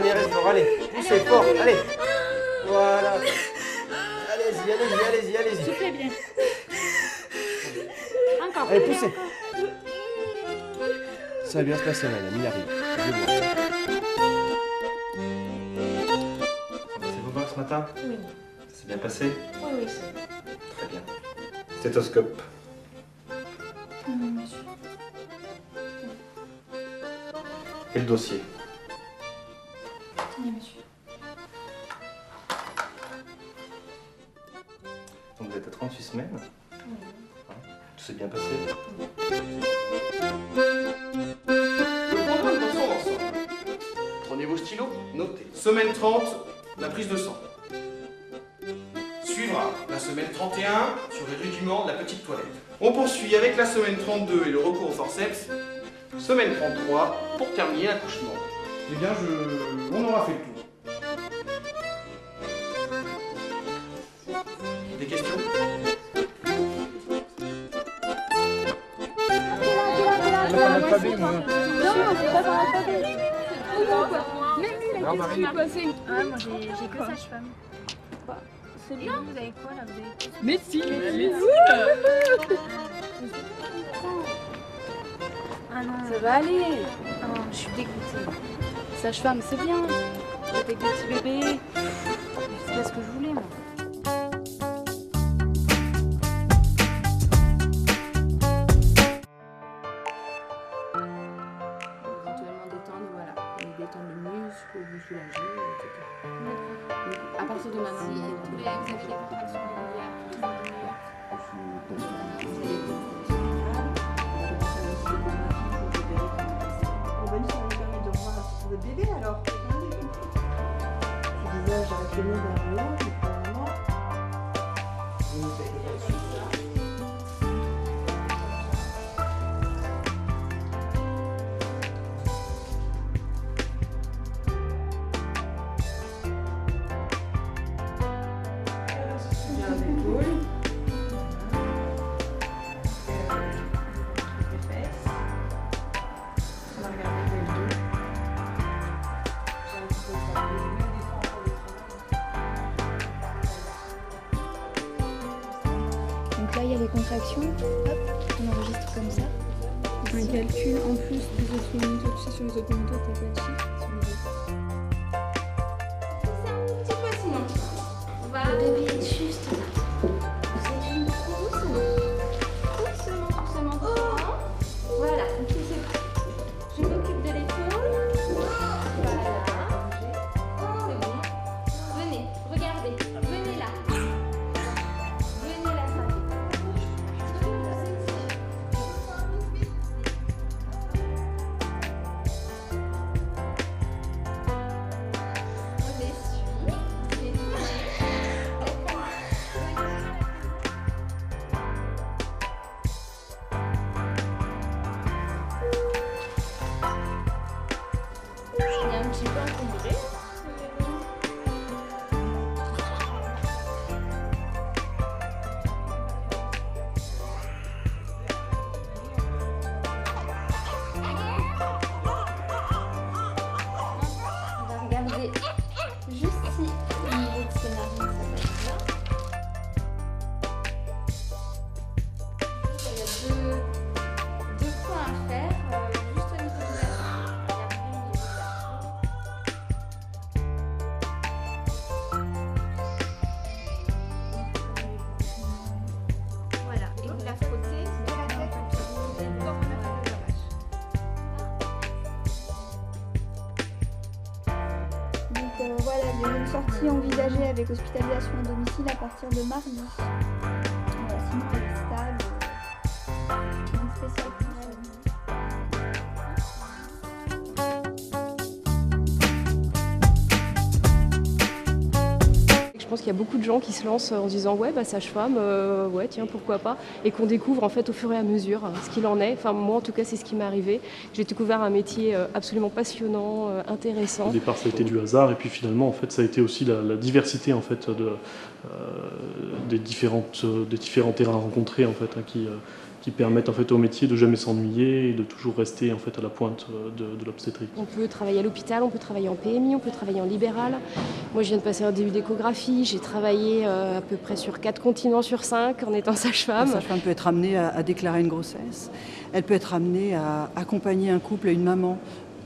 dernier effort, allez. Poussez fort, allez. Voilà. Allez-y, allez-y, allez-y, allez-y. Soufflez bien. Encore. Allez, poussez. Ça va bien se passer, madame, il arrive. Je vois. C'est vos bains ce matin? Oui. Ça s'est bien passé? Oui, oui, c'est bon. Très bien. Stéthoscope. Monsieur. Et le dossier? Oui, monsieur. Donc vous êtes à 38 semaines? Oui. Tout s'est bien passé? Le programme d'ensemble ensemble. Prenez vos stylos, notez. Semaine 30, la prise de sang. Suivra la semaine 31 sur les rudiments de la petite toilette. On poursuit avec la semaine 32 et le recours au forceps. Semaine 33 pour terminer l'accouchement. Eh bien, on aura fait le tour. Des questions? L'alphabet, moi. Non, c'est pas dans l'alphabet. Même lui, Alors, la question Marie. est passée. Ah, moi, j'ai que sage-femme. C'est bien. Vous avez quoi, là? Vous avez quoi? Médecine. Ah non. Ça va aller. Ah non, je suis dégoûtée. Sage-femme, c'est bien. Avec des petits bébés. C'est pas ce que je voulais, moi. Éventuellement détendre, voilà. Et détendre le muscle, vous soulager, etc. Donc, à partir de maintenant, Vous avez des contractions régulières. Bonne ça nous permet de revoir votre bébé alors. Le visage incliné vers le haut, mais pour le moment. Bien l'épaule. Les fesses. On va regarder le dos. J'ai un petit peu de temps. Même des fois encore le travail. Donc là, il y a les contractions. Hop, on enregistre comme ça. Un calcul en plus des autres moniteurs. Tu sais, sur les autres moniteurs, t'as pas de chiffres. Sur les autres. un petit peu sinon. On va... Le bébé est juste là. C'est une doucement, doucement. Voilà, donc c'est prêt. Je m'occupe de l'épaule. Voilà. C'est bon. Venez, regardez. Venez là. Venez là, ça. On essuie. Et il est un petit peu encombré. On va regarder juste si au niveau de ses narines ça va être bien. Il y a deux points à faire juste au niveau de la narine. Voilà, et vous la frottez de la tête comme on a fait le lavage. Donc voilà, il y a une sortie envisagée avec hospitalisation à domicile à partir de mardi. Voilà, sinon elle est stable. Une spéciale pour elle. Je pense qu'il y a beaucoup de gens qui se lancent en se disant ouais bah sage-femme, ouais tiens pourquoi pas, et qu'on découvre en fait au fur et à mesure ce qu'il en est. Enfin moi en tout cas c'est ce qui m'est arrivé. J'ai découvert un métier absolument passionnant, intéressant. Au départ ça a été du hasard et puis finalement en fait ça a été aussi la diversité en fait des différents terrains rencontrés en fait qui permettent en fait au métier de jamais s'ennuyer et de toujours rester en fait à la pointe de l'obstétrique. On peut travailler à l'hôpital, on peut travailler en PMI, on peut travailler en libéral. Moi je viens de passer un début d'échographie, j'ai travaillé à peu près sur 4 continents sur 5 en étant sage-femme. La sage-femme peut être amenée à déclarer une grossesse, elle peut être amenée à accompagner un couple et une maman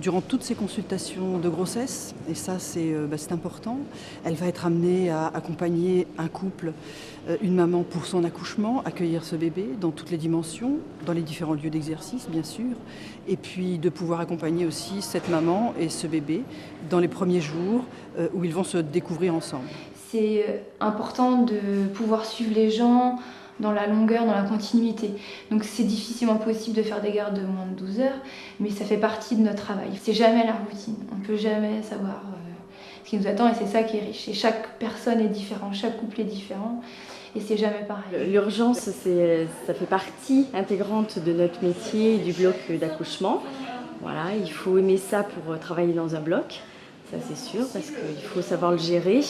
durant toutes ces consultations de grossesse, et ça c'est important. Elle va être amenée à accompagner un couple, une maman pour son accouchement, accueillir ce bébé dans toutes les dimensions, dans les différents lieux d'exercice bien sûr, et puis de pouvoir accompagner aussi cette maman et ce bébé dans les premiers jours où ils vont se découvrir ensemble. C'est important de pouvoir suivre les gens dans la longueur, dans la continuité. Donc c'est difficilement possible de faire des gardes de moins de 12 heures, mais ça fait partie de notre travail. C'est jamais la routine, on ne peut jamais savoir ce qui nous attend et c'est ça qui est riche. Et chaque personne est différente, chaque couple est différent et c'est jamais pareil. L'urgence, ça fait partie intégrante de notre métier et du bloc d'accouchement. Voilà, il faut aimer ça pour travailler dans un bloc, ça c'est sûr, parce qu'il faut savoir le gérer.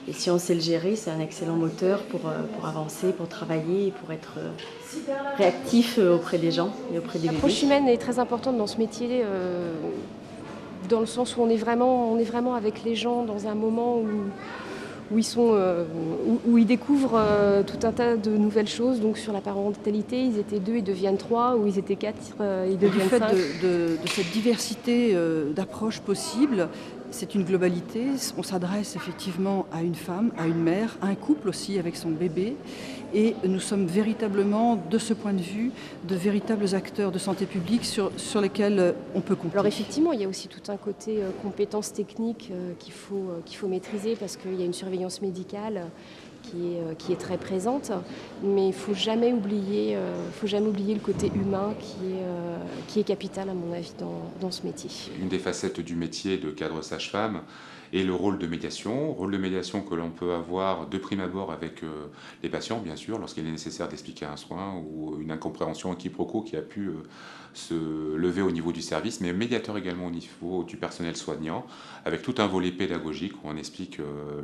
Et si on sait le gérer, c'est un excellent moteur pour avancer, pour travailler et pour être réactif auprès des gens et auprès des bébés. L'approche humaine est très importante dans ce métier, dans le sens où on est vraiment avec les gens dans un moment où ils découvrent tout un tas de nouvelles choses. Donc sur la parentalité, ils étaient 2, ils deviennent 3, ou ils étaient 4, ils deviennent 5. Du fait de cette diversité d'approches possibles, c'est une globalité. On s'adresse effectivement à une femme, à une mère, à un couple aussi avec son bébé. Et nous sommes véritablement, de ce point de vue, de véritables acteurs de santé publique sur lesquels on peut compter. Alors effectivement, il y a aussi tout un côté compétences techniques qu'il faut maîtriser parce qu'il y a une surveillance médicale qui est très présente, mais il ne faut jamais oublier le côté humain qui est capital à mon avis dans ce métier. Une des facettes du métier de cadre sage-femme est le rôle de médiation que l'on peut avoir de prime abord avec les patients, bien sûr, lorsqu'il est nécessaire d'expliquer un soin ou une incompréhension, un quiproquo qui a pu se lever au niveau du service, mais médiateur également au niveau du personnel soignant, avec tout un volet pédagogique où on explique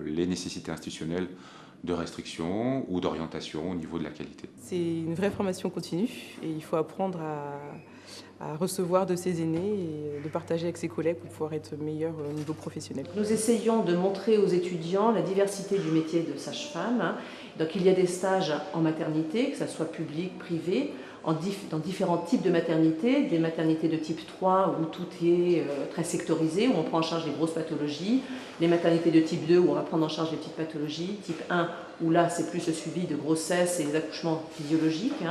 les nécessités institutionnelles de restriction ou d'orientation au niveau de la qualité. C'est une vraie formation continue et il faut apprendre à recevoir de ses aînés et de partager avec ses collègues pour pouvoir être meilleur au niveau professionnel. Nous essayons de montrer aux étudiants la diversité du métier de sage-femme. Donc il y a des stages en maternité, que ce soit public, privé, dans différents types de maternités, des maternités de type 3 où tout est très sectorisé, où on prend en charge les grosses pathologies, les maternités de type 2 où on va prendre en charge les petites pathologies, type 1 où là c'est plus le suivi de grossesse et les accouchements physiologiques,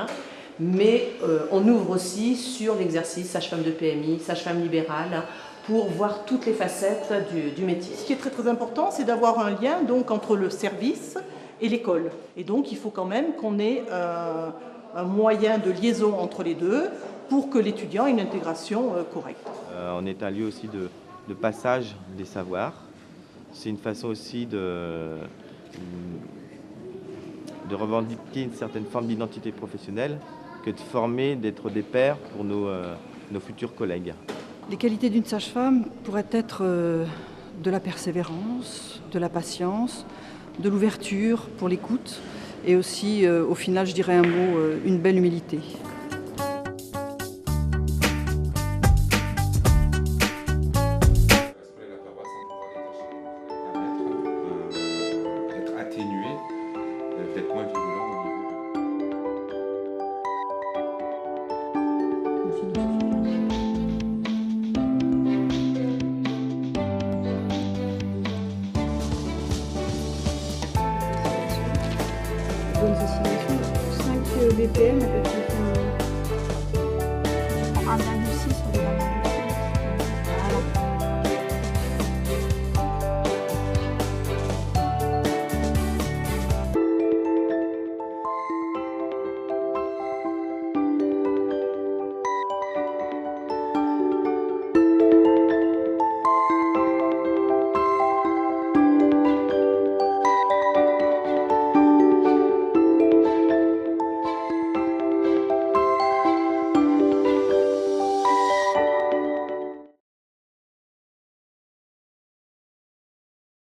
mais on ouvre aussi sur l'exercice sage-femme de PMI, sage-femme libérale, pour voir toutes les facettes du métier. Ce qui est très très important, c'est d'avoir un lien donc, entre le service et l'école. Et donc il faut quand même qu'on ait un moyen de liaison entre les deux pour que l'étudiant ait une intégration correcte. On est un lieu aussi de passage des savoirs. C'est une façon aussi de revendiquer une certaine forme d'identité professionnelle que de former, d'être des pairs pour nos futurs collègues. Les qualités d'une sage-femme pourraient être de la persévérance, de la patience, de l'ouverture pour l'écoute et aussi, au final, je dirais un mot, une belle humilité. Être atténué, d'être moins virulent au niveau Bonnes oscillations, 5 BPM à peu près.